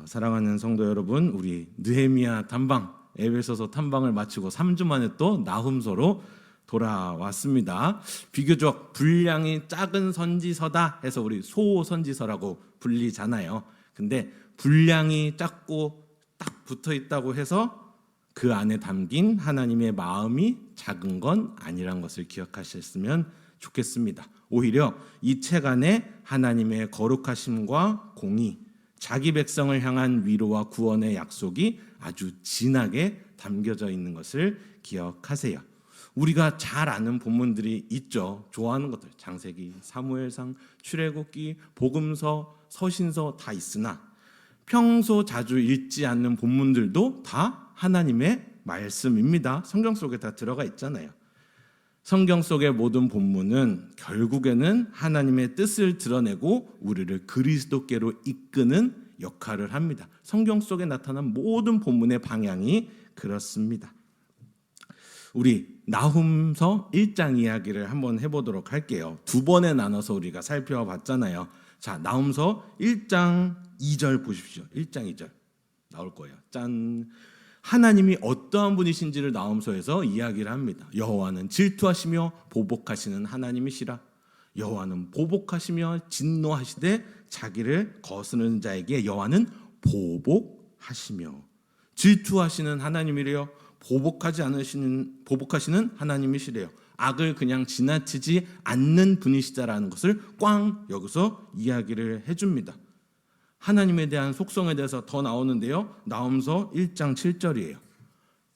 사랑하는 성도 여러분, 우리 느헤미야 탐방, 에베소서 탐방을 마치고 3주 만에 또 나훔서로 돌아왔습니다. 비교적 분량이 작은 선지서다 해서 우리 소선지서라고 불리잖아요. 근데 분량이 작고 딱 붙어 있다고 해서 그 안에 담긴 하나님의 마음이 작은 건 아니란 것을 기억하셨으면 좋겠습니다. 오히려 이 책 안에 하나님의 거룩하심과 공의, 자기 백성을 향한 위로와 구원의 약속이 아주 진하게 담겨져 있는 것을 기억하세요. 우리가 잘 아는 본문들이 있죠. 좋아하는 것들, 창세기, 사무엘상, 출애굽기, 복음서, 서신서 다 있으나 평소 자주 읽지 않는 본문들도 다 하나님의 말씀입니다. 성경 속에 다 들어가 있잖아요. 성경 속의 모든 본문은 결국에는 하나님의 뜻을 드러내고 우리를 그리스도께로 이끄는 역할을 합니다. 성경 속에 나타난 모든 본문의 방향이 그렇습니다. 우리 나훔서 1장 이야기를 한번 해보도록 할게요. 두 번에 나눠서 우리가 살펴봤잖아요. 자, 나훔서 1장 2절 보십시오. 1장 2절 나올 거예요. 짠. 하나님이 어떠한 분이신지를 나훔서에서 이야기를 합니다. 여호와는 질투하시며 보복하시는 하나님이시라. 여호와는 보복하시며 진노하시되 자기를 거스르는 자에게 여호와는 보복하시며. 질투하시는 하나님이래요. 보복하시는 하나님이시래요. 악을 그냥 지나치지 않는 분이시다라는 것을 꽝 여기서 이야기를 해줍니다. 하나님에 대한 속성에 대해서 더 나오는데요. 나훔서 1장 7절이에요.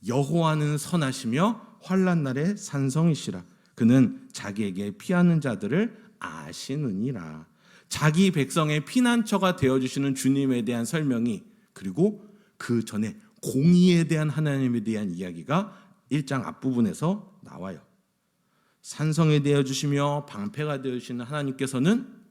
여호와는 선하시며 환난 날에 산성이시라. 그는 자기에게 피하는 자들을 아시느니라. 자기 백성의 피난처가 되어주시는 주님에 대한 설명이, 그리고 그 전에 공의에 대한 하나님에 대한 이야기가 1장 앞부분에서 나와요. 산성이 되어주시며 방패가 되어주시는 하나님께서는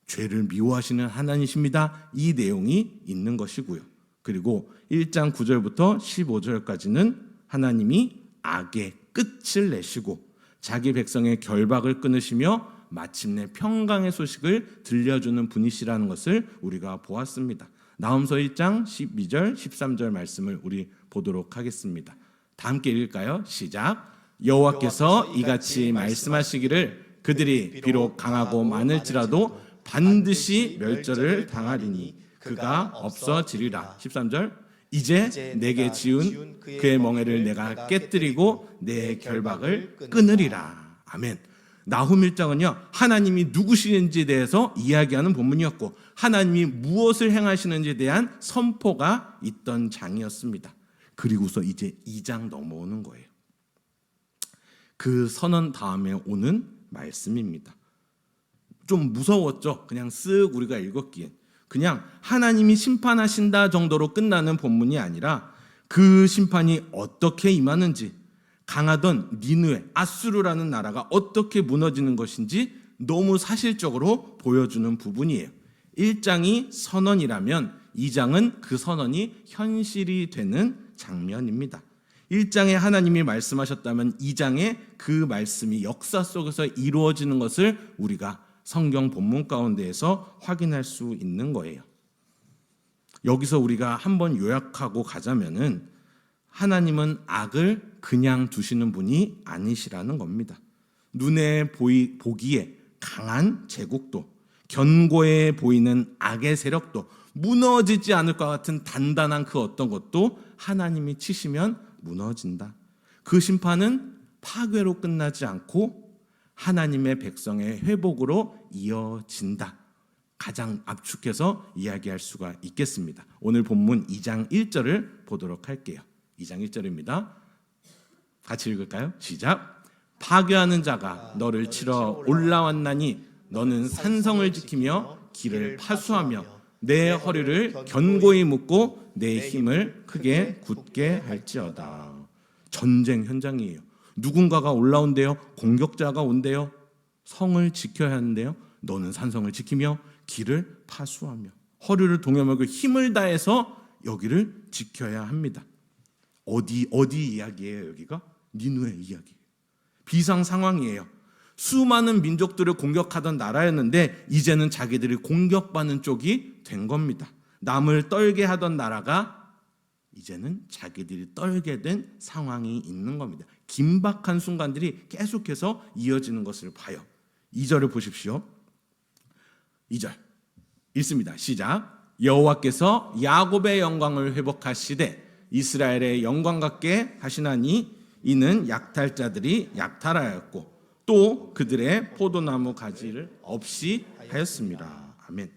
죄를 미워하시는 하나님이십니다. 이 내용이 있는 것이고요. 그리고 1장 9절부터 15절까지는 하나님이 악의 끝을 내시고 자기 백성의 결박을 끊으시며 마침내 평강의 소식을 들려주는 분이시라는 것을 우리가 보았습니다. 나훔서 1장 12절 13절 말씀을 우리 보도록 하겠습니다. 다 함께 읽을까요? 시작. 여호와께서 이같이 말씀하시기를 그들이 비록 강하고 많을지라도 반드시 멸절을 당하리니 그가 없어지리라. 13절. 이제 내게 지은 그의 멍에를 내가 깨뜨리고 내 결박을 끊으리라. 아멘. 나훔 1장은요, 하나님이 누구시는지에 대해서 이야기하는 본문이었고 하나님이 무엇을 행하시는지에 대한 선포가 있던 장이었습니다. 그리고서 이제 2장 넘어오는 거예요. 그 선언 다음에 오는 말씀입니다. 좀 무서웠죠. 그냥 쓱 우리가 읽었기엔. 그냥 하나님이 심판하신다 정도로 끝나는 본문이 아니라 그 심판이 어떻게 임하는지, 강하던 니느웨, 아수르라는 나라가 어떻게 무너지는 것인지 너무 사실적으로 보여주는 부분이에요. 1장이 선언이라면 2장은 그 선언이 현실이 되는 장면입니다. 1장에 하나님이 말씀하셨다면 2장에 그 말씀이 역사 속에서 이루어지는 것을 우리가 성경 본문 가운데에서 확인할 수 있는 거예요. 여기서 우리가 한번 요약하고 가자면은 하나님은 악을 그냥 두시는 분이 아니시라는 겁니다. 눈에 보기에 강한 제국도, 견고해 보이는 악의 세력도, 무너지지 않을 것 같은 단단한 그 어떤 것도 하나님이 치시면 무너진다. 그 심판은 파괴로 끝나지 않고 하나님의 백성의 회복으로 이어진다. 가장 압축해서 이야기할 수가 있겠습니다. 오늘 본문 2장 1절을 보도록 할게요. 2장 1절입니다. 같이 읽을까요? 시작. 파괴하는 자가 너를 치러 올라왔나니 너는 산성을 지키며 길을 파수하며 내 허리를 견고히 묶고 내 힘을 크게 굳게 할지어다. 전쟁 현장이에요. 누군가가 올라온대요. 공격자가 온대요. 성을 지켜야 하는데요. 너는 산성을 지키며 길을 파수하며 허리를 동여매고 힘을 다해서 여기를 지켜야 합니다. 어디 이야기예요? 여기가 니느웨 이야기예요. 비상 상황이에요. 수많은 민족들을 공격하던 나라였는데 이제는 자기들이 공격받는 쪽이 된 겁니다. 남을 떨게 하던 나라가 이제는 자기들이 떨게 된 상황이 있는 겁니다. 긴박한 순간들이 계속해서 이어지는 것을 봐요. 2절을 보십시오. 2절 읽습니다. 시작. 여호와께서 야곱의 영광을 회복하시되 이스라엘의 영광 같게 하시나니 이는 약탈자들이 약탈하였고 또 그들의 포도나무 가지를 없이 하였습니다. 아멘.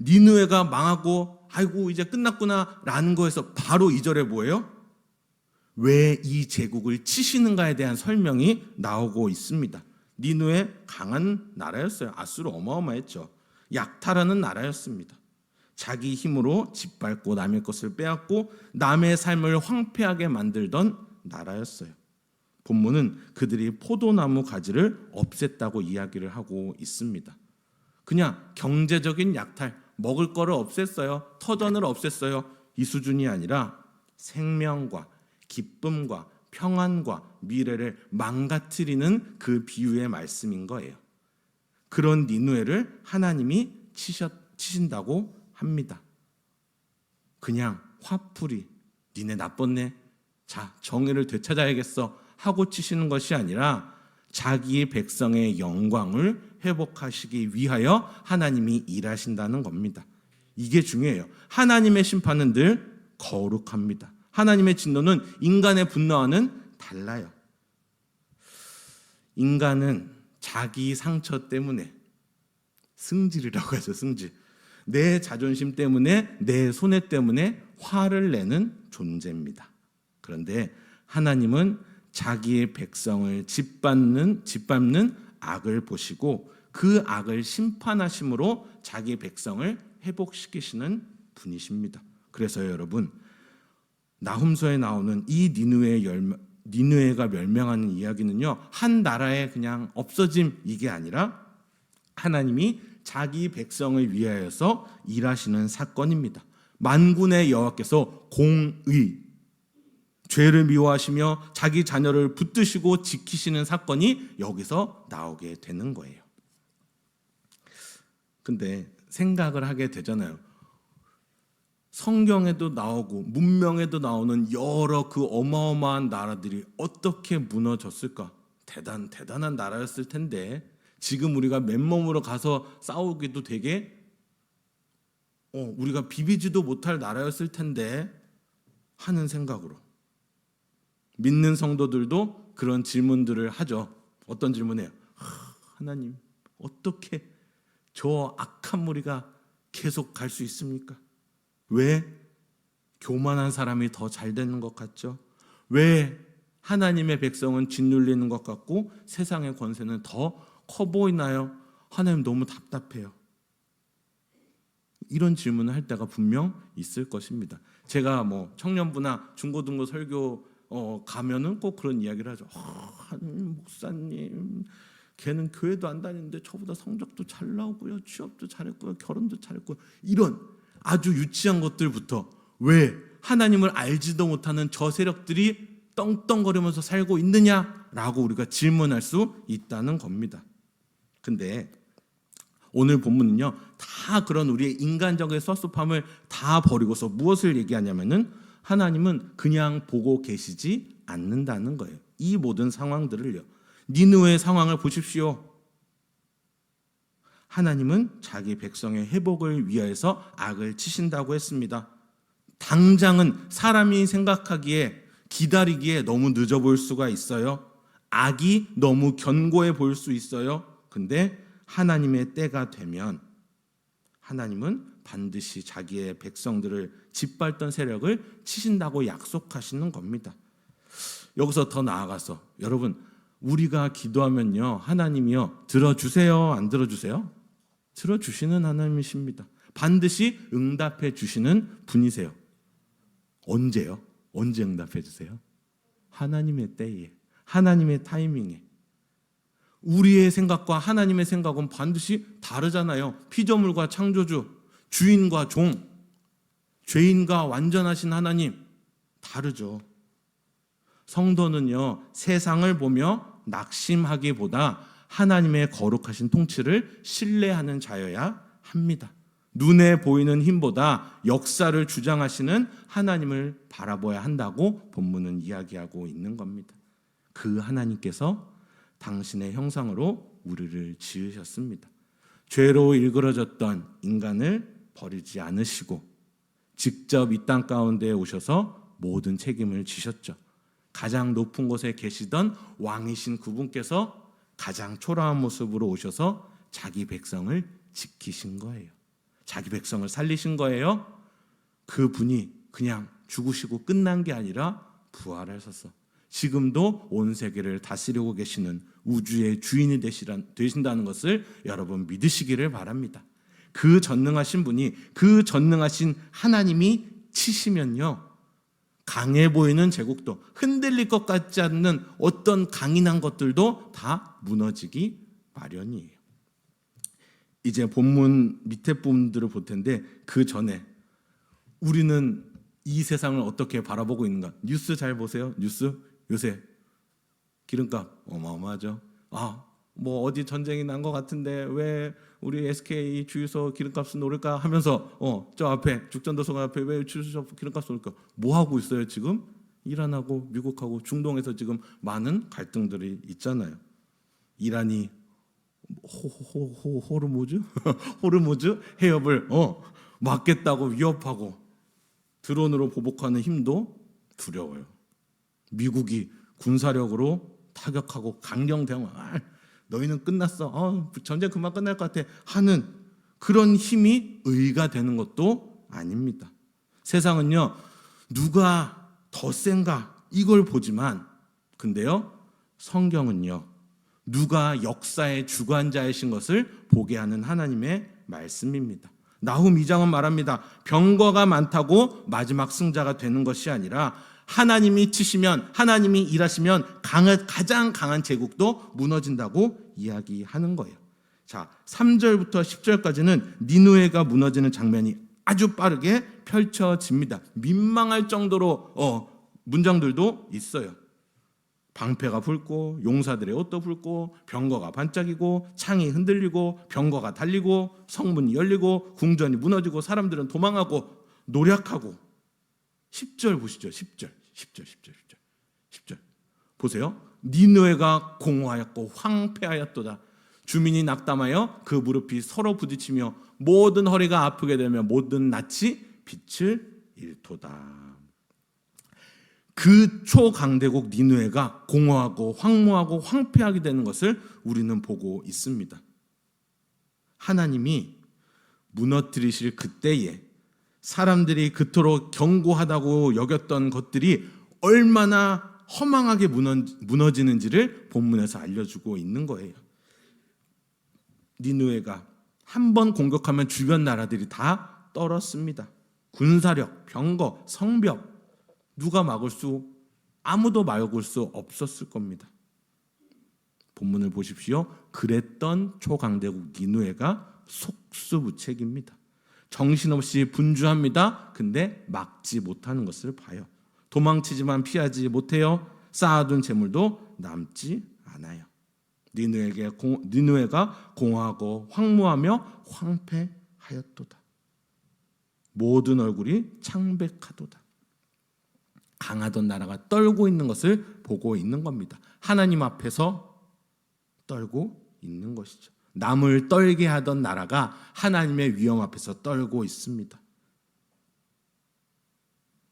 니느웨가 망하고 아이고 이제 끝났구나라는 거에서 바로 2절에 뭐예요? 왜 이 제국을 치시는가에 대한 설명이 나오고 있습니다. 니느웨 강한 나라였어요. 아수르 어마어마했죠. 약탈하는 나라였습니다. 자기 힘으로 짓밟고 남의 것을 빼앗고 남의 삶을 황폐하게 만들던 나라였어요. 본문은 그들이 포도나무 가지를 없앴다고 이야기를 하고 있습니다. 그냥 경제적인 약탈, 먹을 거를 없앴어요. 터전을 없앴어요. 이 수준이 아니라 생명과 기쁨과 평안과 미래를 망가뜨리는 그 비유의 말씀인 거예요. 그런 니느웨를 하나님이 치신다고 합니다. 그냥 화풀이, 니네 나빴네, 자 정의를 되찾아야겠어 하고 치시는 것이 아니라 자기 백성의 영광을 회복하시기 위하여 하나님이 일하신다는 겁니다. 이게 중요해요. 하나님의 심판은 늘 거룩합니다. 하나님의 진노는 인간의 분노와는 달라요. 인간은 자기 상처 때문에 승질이라고 하죠. 승질. 내 자존심 때문에, 내 손해 때문에 화를 내는 존재입니다. 그런데 하나님은 자기의 백성을 짓밟는 악을 보시고 그 악을 심판하심으로 자기 백성을 회복시키시는 분이십니다. 그래서요, 여러분, 나훔서에 나오는 이 니느웨가 멸망하는 이야기는요, 한 나라의 그냥 없어짐 이게 아니라 하나님이 자기 백성을 위하여서 일하시는 사건입니다. 만군의 여호와께서 공의, 죄를 미워하시며 자기 자녀를 붙드시고 지키시는 사건이 여기서 나오게 되는 거예요. 근데 생각을 하게 되잖아요. 성경에도 나오고 문명에도 나오는 여러 그 어마어마한 나라들이 어떻게 무너졌을까? 대단한 나라였을 텐데 지금 우리가 맨몸으로 가서 싸우기도 되게 우리가 비비지도 못할 나라였을 텐데 하는 생각으로 믿는 성도들도 그런 질문들을 하죠. 어떤 질문이에요? 하나님, 어떻게 저 악한 무리가 계속 갈 수 있습니까? 왜 교만한 사람이 더 잘 되는 것 같죠? 왜 하나님의 백성은 짓눌리는 것 같고 세상의 권세는 더 커 보이나요? 하나님 너무 답답해요. 이런 질문을 할 때가 분명 있을 것입니다. 제가 청년부나 중고등부 설교 가면은 꼭 그런 이야기를 하죠. 하나님 목사님, 걔는 교회도 안 다니는데 저보다 성적도 잘 나오고요, 취업도 잘했고요, 결혼도 잘했고요. 이런 아주 유치한 것들부터 왜 하나님을 알지도 못하는 저 세력들이 떵떵거리면서 살고 있느냐라고 우리가 질문할 수 있다는 겁니다. 근데 오늘 본문은요, 다 그런 우리의 인간적인 섭섭함을 다 버리고서 무엇을 얘기하냐면은 하나님은 그냥 보고 계시지 않는다는 거예요. 이 모든 상황들을요. 니느웨의 상황을 보십시오. 하나님은 자기 백성의 회복을 위하여서 악을 치신다고 했습니다. 당장은 사람이 생각하기에 기다리기에 너무 늦어 보일 수가 있어요. 악이 너무 견고해 보일 수 있어요. 근데 하나님의 때가 되면 하나님은 반드시 자기의 백성들을 짓밟던 세력을 치신다고 약속하시는 겁니다. 여기서 더 나아가서 여러분, 우리가 기도하면요, 하나님이요, 들어주세요, 안 들어주세요? 들어주시는 하나님이십니다. 반드시 응답해 주시는 분이세요. 언제요? 언제 응답해 주세요? 하나님의 때에, 하나님의 타이밍에. 우리의 생각과 하나님의 생각은 반드시 다르잖아요. 피조물과 창조주, 주인과 종, 죄인과 완전하신 하나님, 다르죠. 성도는요, 세상을 보며 낙심하기보다 하나님의 거룩하신 통치를 신뢰하는 자여야 합니다. 눈에 보이는 힘보다 역사를 주장하시는 하나님을 바라봐야 한다고 본문은 이야기하고 있는 겁니다. 그 하나님께서 당신의 형상으로 우리를 지으셨습니다. 죄로 일그러졌던 인간을 버리지 않으시고 직접 이 땅 가운데 오셔서 모든 책임을 지셨죠. 가장 높은 곳에 계시던 왕이신 그분께서 가장 초라한 모습으로 오셔서 자기 백성을 지키신 거예요. 자기 백성을 살리신 거예요. 그분이 그냥 죽으시고 끝난 게 아니라 부활하셔서 지금도 온 세계를 다스리고 계시는 우주의 주인이 되신다는 것을 여러분 믿으시기를 바랍니다. 그 전능하신 분이, 그 전능하신 하나님이 치시면요, 강해 보이는 제국도, 흔들릴 것 같지 않는 어떤 강인한 것들도 다 무너지기 마련이에요. 이제 본문 밑에 부분들을 볼 텐데, 그 전에 우리는 이 세상을 어떻게 바라보고 있는가? 뉴스 잘 보세요. 뉴스 요새 기름값 어마어마하죠. 뭐 어디 전쟁이 난 것 같은데 왜 우리 SK 주유소 기름값은 오를까 하면서 저 앞에 죽전도서관 앞에 왜 주유소 기름값이 오를까? 뭐 하고 있어요 지금? 이란하고 미국하고 중동에서 지금 많은 갈등들이 있잖아요. 이란이 호르무즈 호르무즈 해협을 막겠다고 위협하고 드론으로 보복하는 힘도 두려워요. 미국이 군사력으로 타격하고 강경 대응, 너희는 끝났어, 전쟁 금방 끝날 것 같아 하는 그런 힘이 의가 되는 것도 아닙니다. 세상은요, 누가 더 센가 이걸 보지만, 근데요, 성경은요, 누가 역사의 주관자이신 것을 보게 하는 하나님의 말씀입니다. 나훔 2장은 말합니다. 병거가 많다고 마지막 승자가 되는 것이 아니라 하나님이 치시면, 하나님이 일하시면 가장 강한 제국도 무너진다고 이야기하는 거예요. 자, 3절부터 10절까지는 니느웨가 무너지는 장면이 아주 빠르게 펼쳐집니다. 민망할 정도로 문장들도 있어요. 방패가 불고 용사들의 옷도 불고 병거가 반짝이고 창이 흔들리고 병거가 달리고 성문이 열리고 궁전이 무너지고 사람들은 도망하고 노력하고. 10절 보시죠. 10절 보세요. 니느웨가 공허하였고 황폐하였도다. 주민이 낙담하여 그 무릎이 서로 부딪히며 모든 허리가 아프게 되며 모든 낯이 빛을 잃도다. 그 초강대국 니느웨가 공허하고 황무하고 황폐하게 되는 것을 우리는 보고 있습니다. 하나님이 무너뜨리실 그때에 사람들이 그토록 견고하다고 여겼던 것들이 얼마나 허망하게 무너지는지를 본문에서 알려주고 있는 거예요. 니느웨가 한 번 공격하면 주변 나라들이 다 떨었습니다. 군사력, 병거, 성벽, 아무도 막을 수 없었을 겁니다. 본문을 보십시오. 그랬던 초강대국 니느웨가 속수무책입니다. 정신없이 분주합니다. 근데 막지 못하는 것을 봐요. 도망치지만 피하지 못해요. 쌓아둔 재물도 남지 않아요. 니느웨가 공허하고 황무하며 황폐하였도다. 모든 얼굴이 창백하도다. 강하던 나라가 떨고 있는 것을 보고 있는 겁니다. 하나님 앞에서 떨고 있는 것이죠. 남을 떨게 하던 나라가 하나님의 위엄 앞에서 떨고 있습니다.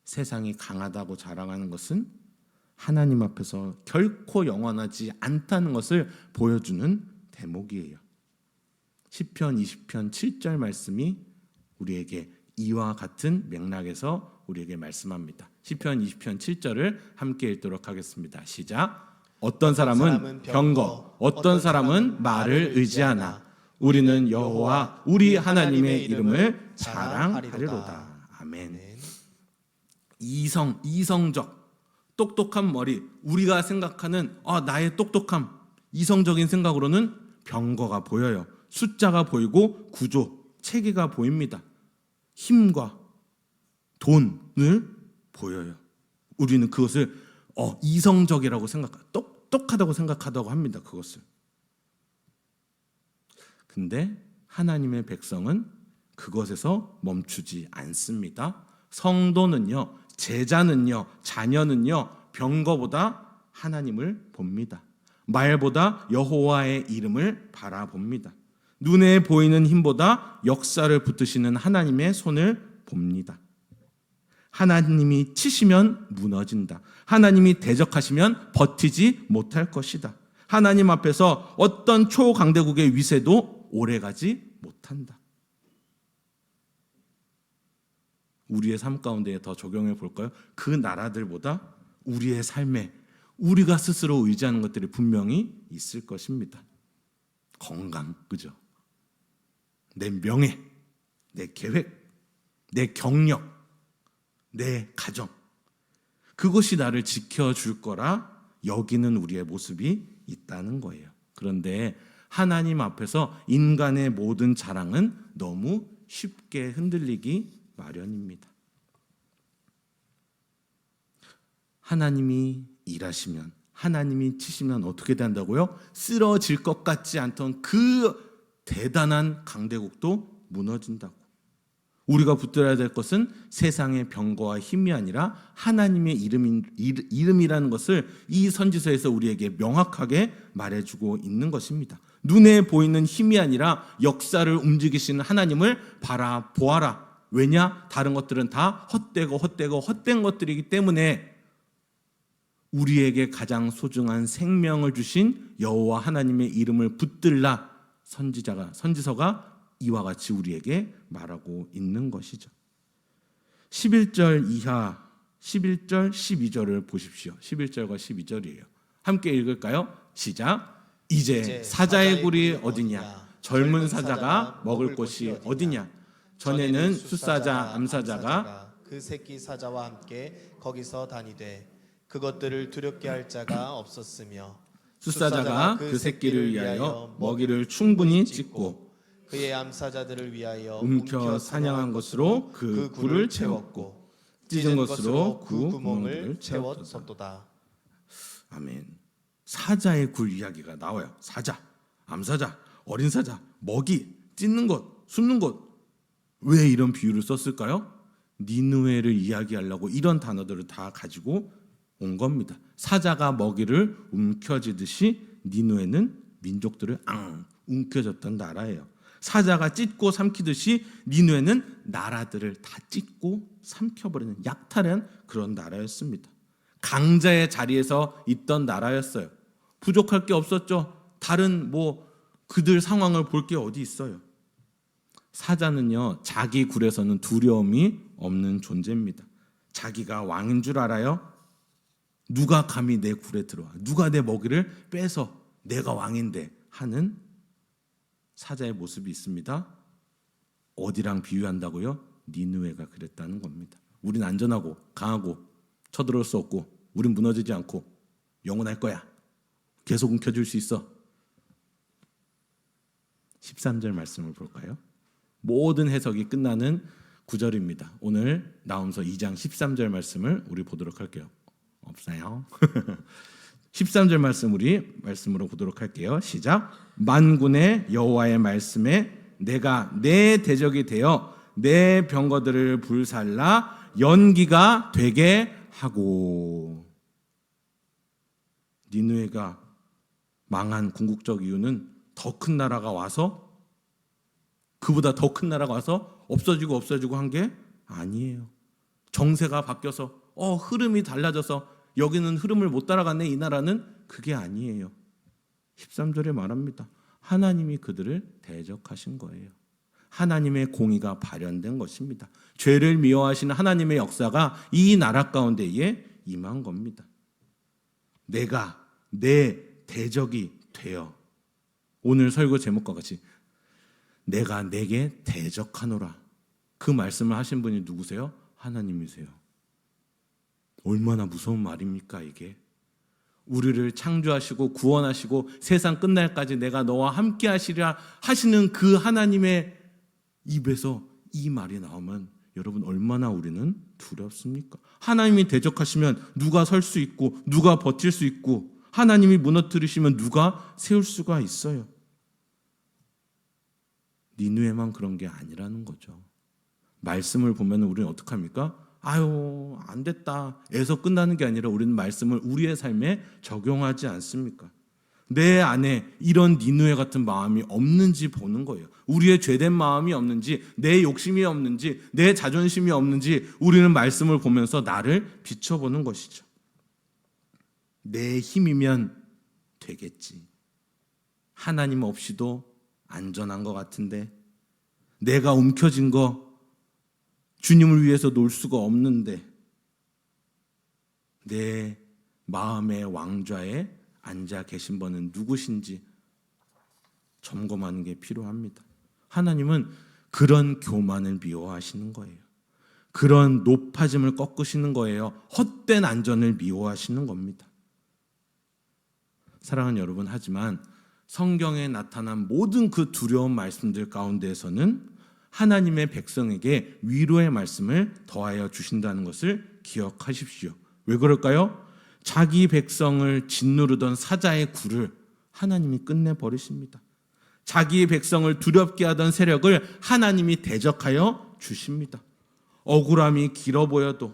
세상이 강하다고 자랑하는 것은 하나님 앞에서 결코 영원하지 않다는 것을 보여주는 대목이에요. 시편 20편 7절 말씀이 우리에게 이와 같은 맥락에서 우리에게 말씀합니다. 시편 20편 7절을 함께 읽도록 하겠습니다. 시작. 어떤 사람은 병거, 어떤 사람은 말을 의지하나 우리는 여호와 우리 하나님의 이름을 자랑하리로다. 아멘. 이성적 똑똑한 머리, 우리가 생각하는 나의 똑똑함, 이성적인 생각으로는 병거가 보여요. 숫자가 보이고 구조, 체계가 보입니다. 힘과 돈을 보여요. 우리는 그것을 이성적이라고 똑똑하다고 생각하다고 합니다. 그것을. 근데 하나님의 백성은 그것에서 멈추지 않습니다. 성도는요, 제자는요, 자녀는요, 병거보다 하나님을 봅니다. 말보다 여호와의 이름을 바라봅니다. 눈에 보이는 힘보다 역사를 붙드시는 하나님의 손을 봅니다. 하나님이 치시면 무너진다. 하나님이 대적하시면 버티지 못할 것이다. 하나님 앞에서 어떤 초강대국의 위세도 오래가지 못한다. 우리의 삶 가운데 더 적용해 볼까요? 그 나라들보다 우리의 삶에 우리가 스스로 의지하는 것들이 분명히 있을 것입니다. 건강, 그죠? 내 명예, 내 계획, 내 경력, 내 가정, 그것이 나를 지켜줄 거라 여기는 우리의 모습이 있다는 거예요. 그런데 하나님 앞에서 인간의 모든 자랑은 너무 쉽게 흔들리기 마련입니다. 하나님이 일하시면, 하나님이 치시면 어떻게 된다고요? 쓰러질 것 같지 않던 그 대단한 강대국도 무너진다고. 우리가 붙들어야 될 것은 세상의 병거와 힘이 아니라 하나님의 이름이라는 것을 이 선지서에서 우리에게 명확하게 말해주고 있는 것입니다. 눈에 보이는 힘이 아니라 역사를 움직이시는 하나님을 바라보아라. 왜냐? 다른 것들은 다 헛된 것들이기 때문에 우리에게 가장 소중한 생명을 주신 여호와 하나님의 이름을 붙들라. 선지서가 이와 같이 우리에게 말하고 있는 것이죠. 11절 이하 11절 12절을 보십시오. 11절과 12절이에요. 함께 읽을까요? 시작. 이제 사자의 굴이 어디냐? 젊은 사자가 먹을 곳이 어디냐? 전에는 숫사자 암사자가 그 새끼 사자와 함께 거기서 다니되 그것들을 두렵게 할 자가 없었으며 숫사자가 그 새끼를 위하여 먹이를 충분히 찢고 그의 암사자들을 위하여 움켜 사냥한 것으로 그 굴을 채웠고 찢은 것으로 그 구멍을 채웠었도다. 아멘. 사자의 굴 이야기가 나와요. 사자, 암사자, 어린 사자, 먹이, 찢는 것, 숨는 것. 왜 이런 비유를 썼을까요? 니느웨를 이야기하려고 이런 단어들을 다 가지고 온 겁니다. 사자가 먹이를 움켜쥐듯이 니느웨는 민족들을 움켜쥐던 나라예요. 사자가 찢고 삼키듯이 니느웨는 나라들을 다 찢고 삼켜버리는 약탈한 그런 나라였습니다. 강자의 자리에서 있던 나라였어요. 부족할 게 없었죠. 다른 그들 상황을 볼 게 어디 있어요. 사자는요, 자기 굴에서는 두려움이 없는 존재입니다. 자기가 왕인 줄 알아요? 누가 감히 내 굴에 들어와? 누가 내 먹이를 빼서 내가 왕인데 하는 사자의 모습이 있습니다. 어디랑 비유한다고요? 니느웨가 그랬다는 겁니다. 우린 안전하고 강하고 쳐들어올 수 없고 우린 무너지지 않고 영원할 거야. 계속 움켜쥘 수 있어. 13절 말씀을 볼까요? 모든 해석이 끝나는 구절입니다. 오늘 나홈서 2장 13절 말씀을 우리 보도록 할게요. 없어요. 13절 말씀 우리 말씀으로 보도록 할게요. 시작. 만군의 여호와의 말씀에 내가 내 대적이 되어 내 병거들을 불살라 연기가 되게 하고. 니느웨가 망한 궁극적 이유는 더 큰 나라가 와서, 그보다 더 큰 나라가 와서 없어지고 한 게 아니에요. 정세가 바뀌어서 흐름이 달라져서 여기는 흐름을 못 따라갔네, 이 나라는. 그게 아니에요. 13절에 말합니다. 하나님이 그들을 대적하신 거예요. 하나님의 공의가 발현된 것입니다. 죄를 미워하시는 하나님의 역사가 이 나라 가운데에 임한 겁니다. 내가 내 대적이 되어, 오늘 설교 제목과 같이 내가 내게 대적하노라. 그 말씀을 하신 분이 누구세요? 하나님이세요. 얼마나 무서운 말입니까 이게. 우리를 창조하시고 구원하시고 세상 끝날까지 내가 너와 함께 하시리라 하시는 그 하나님의 입에서 이 말이 나오면 여러분 얼마나 우리는 두렵습니까? 하나님이 대적하시면 누가 설 수 있고 누가 버틸 수 있고, 하나님이 무너뜨리시면 누가 세울 수가 있어요. 니느웨만 그런 게 아니라는 거죠. 말씀을 보면 우리는 어떻게 합니까? 아유, 안 됐다 에서 끝나는 게 아니라 우리는 말씀을 우리의 삶에 적용하지 않습니까? 내 안에 이런 니느웨 같은 마음이 없는지 보는 거예요. 우리의 죄된 마음이 없는지, 내 욕심이 없는지, 내 자존심이 없는지 우리는 말씀을 보면서 나를 비춰보는 것이죠. 내 힘이면 되겠지. 하나님 없이도 안전한 것 같은데, 내가 움켜쥔 거 주님을 위해서 놓을 수가 없는데, 내 마음의 왕좌에 앉아 계신 분은 누구신지 점검하는 게 필요합니다. 하나님은 그런 교만을 미워하시는 거예요. 그런 높아짐을 꺾으시는 거예요. 헛된 안전을 미워하시는 겁니다. 사랑하는 여러분, 하지만 성경에 나타난 모든 그 두려운 말씀들 가운데에서는 하나님의 백성에게 위로의 말씀을 더하여 주신다는 것을 기억하십시오. 왜 그럴까요? 자기 백성을 짓누르던 사자의 굴을 하나님이 끝내버리십니다. 자기 백성을 두렵게 하던 세력을 하나님이 대적하여 주십니다. 억울함이 길어 보여도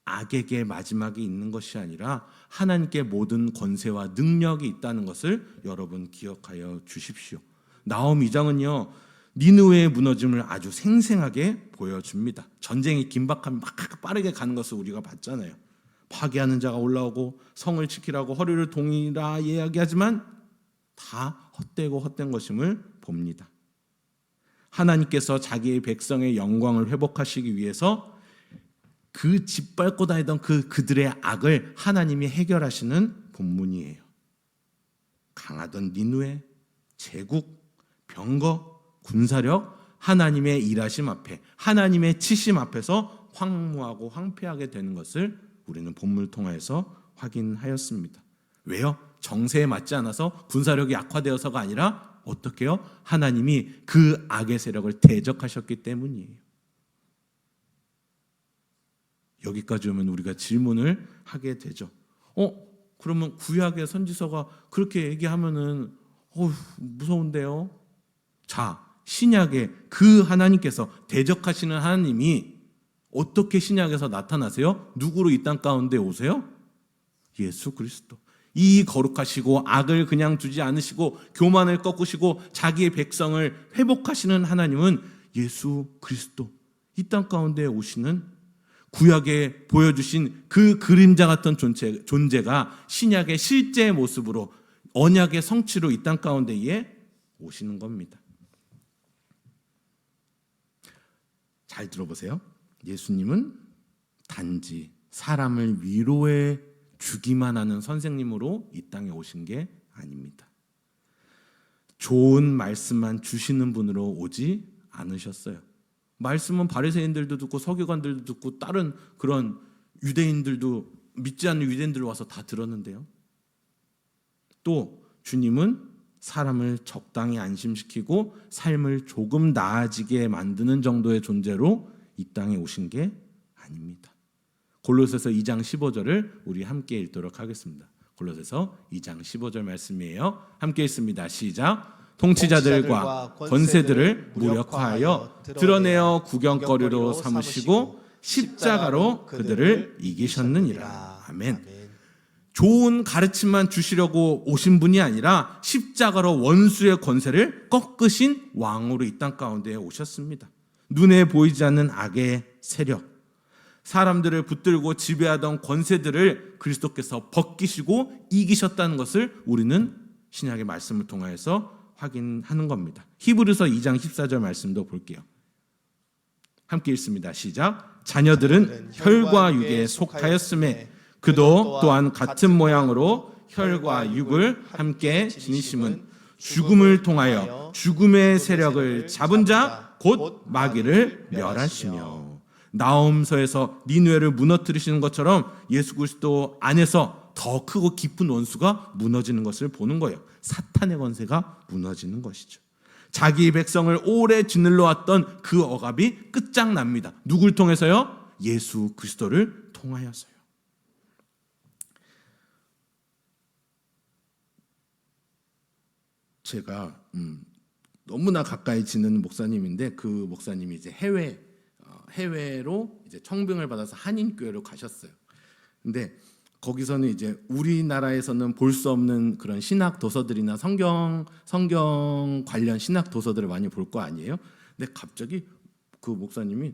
악에게 마지막이 있는 것이 아니라 하나님께 모든 권세와 능력이 있다는 것을 여러분 기억하여 주십시오. 나홈 2장은요, 니느웨의 무너짐을 아주 생생하게 보여줍니다. 전쟁이 긴박하면 막 빠르게 가는 것을 우리가 봤잖아요. 파괴하는 자가 올라오고 성을 지키라고 허리를 동이라 이야기하지만 다 헛되고 헛된 것임을 봅니다. 하나님께서 자기의 백성의 영광을 회복하시기 위해서 그 짓밟고 다니던 그들의 악을 하나님이 해결하시는 본문이에요. 강하던 니느웨, 제국, 병거, 군사력, 하나님의 일하심 앞에, 하나님의 치심 앞에서 황무하고 황폐하게 되는 것을 우리는 본문을 통해서 확인하였습니다. 왜요? 정세에 맞지 않아서 군사력이 약화되어서가 아니라 어떻게 해요? 하나님이 그 악의 세력을 대적하셨기 때문이에요. 여기까지 오면 우리가 질문을 하게 되죠. 그러면 구약의 선지서가 그렇게 얘기하면은 무서운데요? 자, 신약에 그 하나님께서 대적하시는 하나님이 어떻게 신약에서 나타나세요? 누구로 이 땅 가운데 오세요? 예수 그리스도. 이 거룩하시고 악을 그냥 두지 않으시고 교만을 꺾으시고 자기의 백성을 회복하시는 하나님은 예수 그리스도. 이 땅 가운데 오시는 구약에 보여주신 그 그림자 같은 존재가 신약의 실제 모습으로 언약의 성취로 이 땅 가운데에 오시는 겁니다. 잘 들어보세요. 예수님은 단지 사람을 위로해 주기만 하는 선생님으로 이 땅에 오신 게 아닙니다. 좋은 말씀만 주시는 분으로 오지 않으셨어요. 말씀은 바리새인들도 듣고 서기관들도 듣고 다른 그런 유대인들도 믿지 않는 유대인들 와서 다 들었는데요. 또 주님은 사람을 적당히 안심시키고 삶을 조금 나아지게 만드는 정도의 존재로 이 땅에 오신 게 아닙니다. 골로새서 2장 15절을 우리 함께 읽도록 하겠습니다. 골로새서 2장 15절 말씀이에요. 함께 읽습니다. 시작. 통치자들과 권세들을 무력화하여 드러내어 구경거리로 삼으시고 십자가로 그들을 이기셨느니라. 아멘. 좋은 가르침만 주시려고 오신 분이 아니라 십자가로 원수의 권세를 꺾으신 왕으로 이 땅 가운데 오셨습니다. 눈에 보이지 않는 악의 세력, 사람들을 붙들고 지배하던 권세들을 그리스도께서 벗기시고 이기셨다는 것을 우리는 신약의 말씀을 통하여서 확인하는 겁니다. 히브리서 2장 14절 말씀도 볼게요. 함께 읽습니다. 시작. 자녀들은 혈과 육에 속하였음에 그도 또한 같은 모양으로 혈과 육을 함께 지니심은 죽음을 통하여 죽음의 세력을 잡은 자 곧 마귀를 멸하시며. 나홈서에서 니느웨를 무너뜨리시는 것처럼 예수 그리스도 안에서 더 크고 깊은 원수가 무너지는 것을 보는 거예요. 사탄의 권세가 무너지는 것이죠. 자기 백성을 오래 짓눌러 왔던 그 억압이 끝장납니다. 누굴 통해서요? 예수 그리스도를 통하여서요. 제가 너무나 가까이 지는 목사님인데 그 목사님이 이제 해외로 이제 청빙을 받아서 한인교회로 가셨어요. 근데 거기서는 이제 우리나라에서는 볼 수 없는 그런 신학 도서들이나 성경 관련 신학 도서들을 많이 볼 거 아니에요. 근데 갑자기 그 목사님이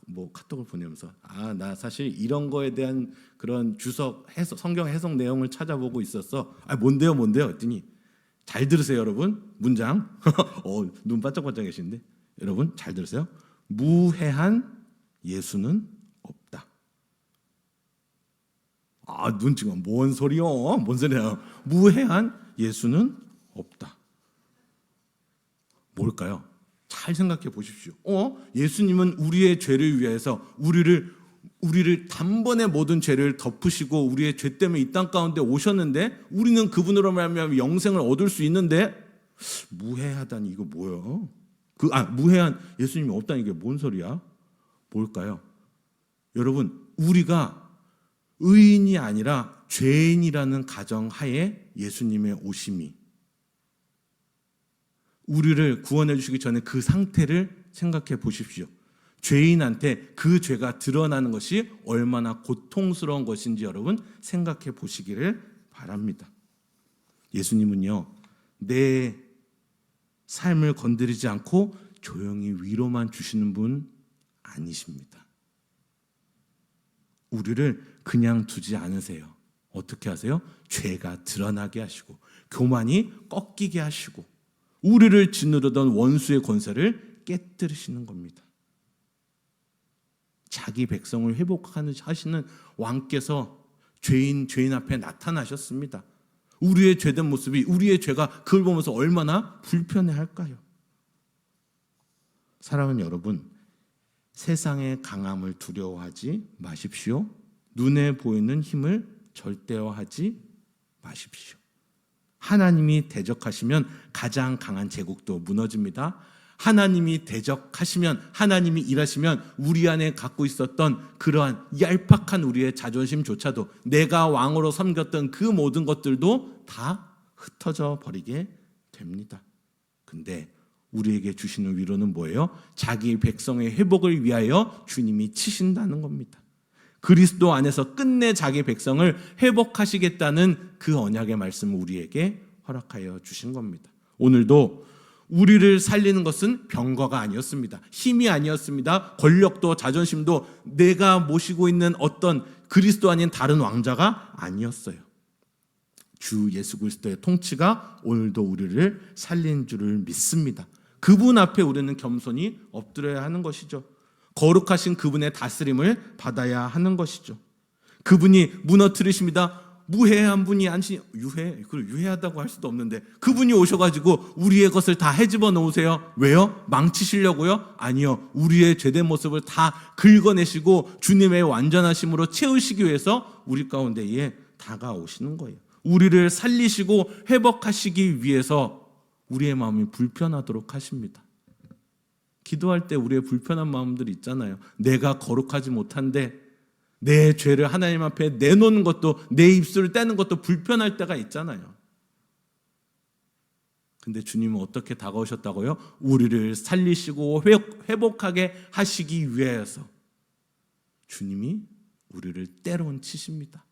뭐 카톡을 보내면서 나 사실 이런 거에 대한 그런 성경 해석 내용을 찾아보고 있었어. 뭔데요? 했더니 잘 들으세요, 여러분. 문장. 눈 반짝반짝 계시는데 여러분 잘 들으세요. 무해한 예수는 없다. 눈 지금 뭔 소리요? 뭔 소리야? 무해한 예수는 없다. 뭘까요? 잘 생각해 보십시오. 예수님은 우리의 죄를 위해서 우리를 단번에 모든 죄를 덮으시고 우리의 죄 때문에 이 땅 가운데 오셨는데 우리는 그분으로 말미암아 영생을 얻을 수 있는데 무해하다니 이거 뭐예요? 무해한 예수님이 없다니 이게 뭔 소리야? 뭘까요? 여러분, 우리가 의인이 아니라 죄인이라는 가정 하에 예수님의 오심이 우리를 구원해 주시기 전에 그 상태를 생각해 보십시오. 죄인한테 그 죄가 드러나는 것이 얼마나 고통스러운 것인지 여러분 생각해 보시기를 바랍니다. 예수님은요, 내 삶을 건드리지 않고 조용히 위로만 주시는 분 아니십니다. 우리를 그냥 두지 않으세요. 어떻게 하세요? 죄가 드러나게 하시고 교만이 꺾이게 하시고 우리를 짓누르던 원수의 권세를 깨뜨리시는 겁니다. 자기 백성을 회복하시는 왕께서 죄인 앞에 나타나셨습니다. 우리의 죄된 모습이 우리의 죄가 그걸 보면서 얼마나 불편해할까요? 사랑하는 여러분, 세상의 강함을 두려워하지 마십시오. 눈에 보이는 힘을 절대화하지 마십시오. 하나님이 대적하시면 가장 강한 제국도 무너집니다. 하나님이 대적하시면, 하나님이 일하시면 우리 안에 갖고 있었던 그러한 얄팍한 우리의 자존심조차도, 내가 왕으로 섬겼던 그 모든 것들도 다 흩어져 버리게 됩니다. 근데 우리에게 주시는 위로는 뭐예요? 자기 백성의 회복을 위하여 주님이 치신다는 겁니다. 그리스도 안에서 끝내 자기 백성을 회복하시겠다는 그 언약의 말씀을 우리에게 허락하여 주신 겁니다. 오늘도 우리를 살리는 것은 병거가 아니었습니다. 힘이 아니었습니다. 권력도 자존심도 내가 모시고 있는 어떤 그리스도 아닌 다른 왕자가 아니었어요. 주 예수 그리스도의 통치가 오늘도 우리를 살린 줄을 믿습니다. 그분 앞에 우리는 겸손히 엎드려야 하는 것이죠. 거룩하신 그분의 다스림을 받아야 하는 것이죠. 그분이 무너뜨리십니다. 무해한 분이 유해하다고 할 수도 없는데 그분이 오셔가지고 우리의 것을 다 헤집어 놓으세요. 왜요? 망치시려고요? 아니요. 우리의 죄된 모습을 다 긁어내시고 주님의 완전하심으로 채우시기 위해서 우리 가운데에 다가오시는 거예요. 우리를 살리시고 회복하시기 위해서 우리의 마음이 불편하도록 하십니다. 기도할 때 우리의 불편한 마음들이 있잖아요. 내가 거룩하지 못한데 내 죄를 하나님 앞에 내놓는 것도, 내 입술을 떼는 것도 불편할 때가 있잖아요. 근데 주님은 어떻게 다가오셨다고요? 우리를 살리시고 회복하게 하시기 위해서 주님이 우리를 때론 치십니다.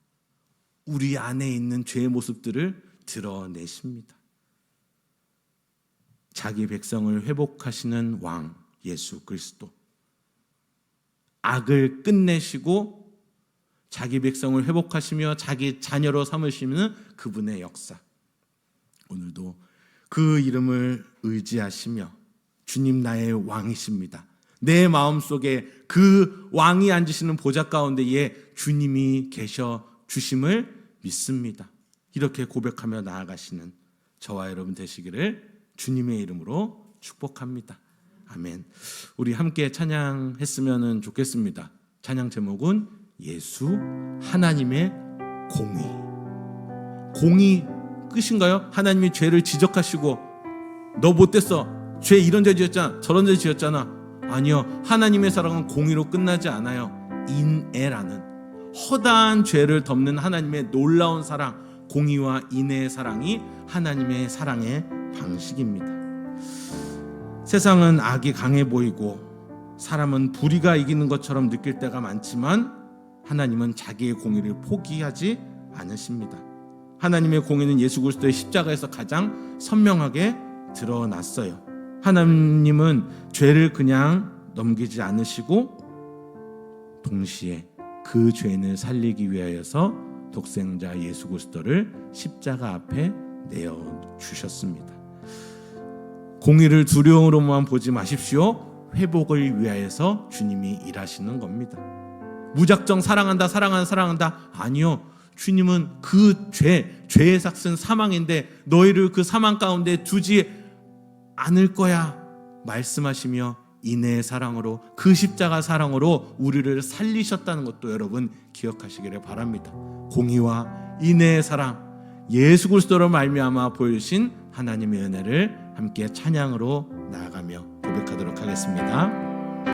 우리 안에 있는 죄의 모습들을 드러내십니다. 자기 백성을 회복하시는 왕 예수 그리스도, 악을 끝내시고 자기 백성을 회복하시며 자기 자녀로 삼으시는 그분의 역사, 오늘도 그 이름을 의지하시며 주님 나의 왕이십니다. 내 마음속에 그 왕이 앉으시는 보좌 가운데에 주님이 계셔 주심을 믿습니다. 이렇게 고백하며 나아가시는 저와 여러분 되시기를 주님의 이름으로 축복합니다. 아멘. 우리 함께 찬양했으면 좋겠습니다. 찬양 제목은 예수 하나님의 공의. 공의 끝인가요? 하나님이 죄를 지적하시고 너 못됐어, 죄 이런 죄 지었잖아, 저런 죄 지었잖아. 아니요, 하나님의 사랑은 공의로 끝나지 않아요. 인애라는 허다한 죄를 덮는 하나님의 놀라운 사랑, 공의와 인애의 사랑이 하나님의 사랑의 방식입니다. 세상은 악이 강해 보이고 사람은 불의가 이기는 것처럼 느낄 때가 많지만 하나님은 자기의 공의를 포기하지 않으십니다. 하나님의 공의는 예수 그리스도의 십자가에서 가장 선명하게 드러났어요. 하나님은 죄를 그냥 넘기지 않으시고 동시에 그 죄인을 살리기 위하여서 독생자 예수 그리스도를 십자가 앞에 내어주셨습니다. 공의를 두려움으로만 보지 마십시오. 회복을 위하여서 주님이 일하시는 겁니다. 무작정 사랑한다. 아니요. 주님은 그 죄의 삭은 사망인데 너희를 그 사망 가운데 두지 않을 거야 말씀하시며 인애의 사랑으로, 그 십자가 사랑으로 우리를 살리셨다는 것도 여러분 기억하시기를 바랍니다. 공의와 인애의 사랑, 예수 그리스도로 말미암아 보여주신 하나님의 은혜를 함께 찬양으로 나아가며 고백하도록 하겠습니다.